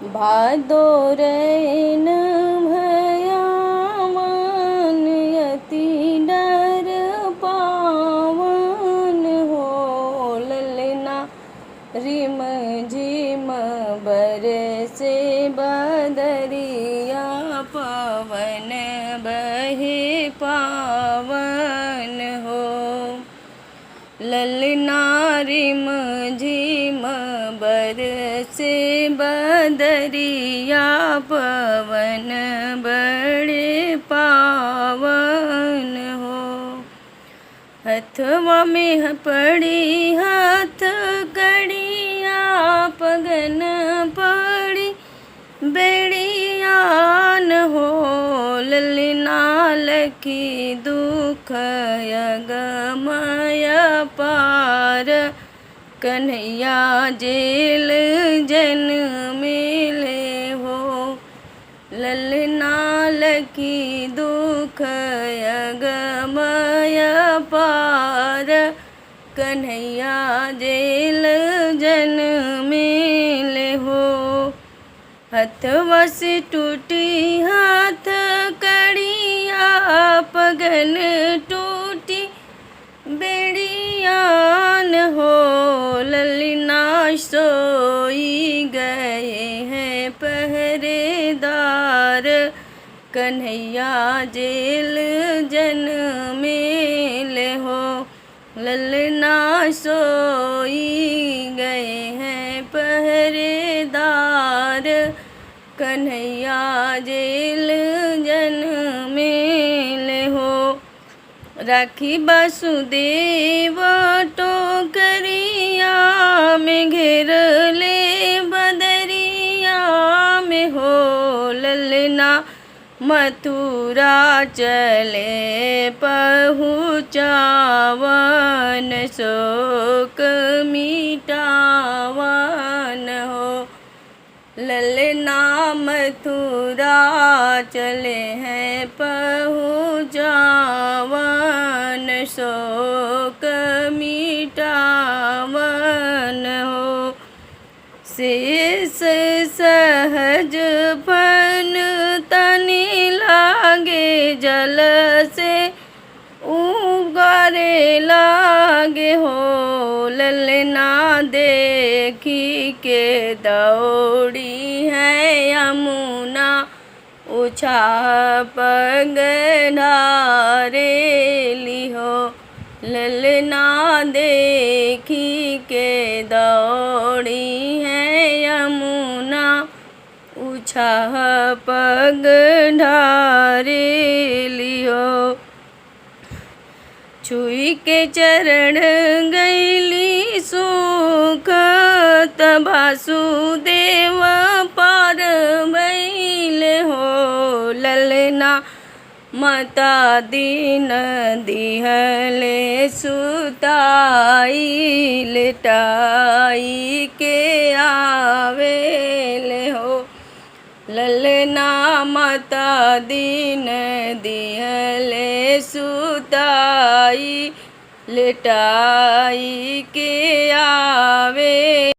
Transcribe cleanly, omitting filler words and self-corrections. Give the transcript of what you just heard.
भादोरैन भयावन अति डर पावन हो। ललना रिम झिम बरसे बदरिया पवन बहे पावन हो। ललना रिम झिम बरसे बदरिया पवन बड़े पावन हो। हथवा में पड़ी हाथ कड़िया पगन पड़ी बेड़ियान हो। ललना लखी दुख अगमय पार कन्हैया जेल जन मिले हो। ललना लखी दुख अगमय पार कन्हैया जेल जन मिले हो। हथवा से टूटी हाथ कड़िया पगन टूटी बेड़ियान हो। ललना सोई गए हैं पहरेदार कन्हैया जेल जन मिले हो। ललना सोई गए हैं पहरेदार कन्हैया जेल जन मिले हो। राखी वासुदेव टोकरिया में घेर ले बदरिया में हो। ललना मथुरा चले पहुँचावन शोक मिटावन हो। ललना मथुरा चले हैं पहुँचावन शोक मिटावन हो। शेष सहज फन तनि लागे जल से उगारे लागे हो। ललना देखी के दौड़ी है यमुना उछाह पग ढारेली हो। ललना देखी के दौड़ी है यमुना उछाह पग ढारेली हो। छुई के चरण गैली सुख तब वासुदेव पार भइले हो। ललना माता दीन दिहले सुताई लेटाई के आवेले हो। ललना माता दीन दिहले सुताई लेटाई के आवे।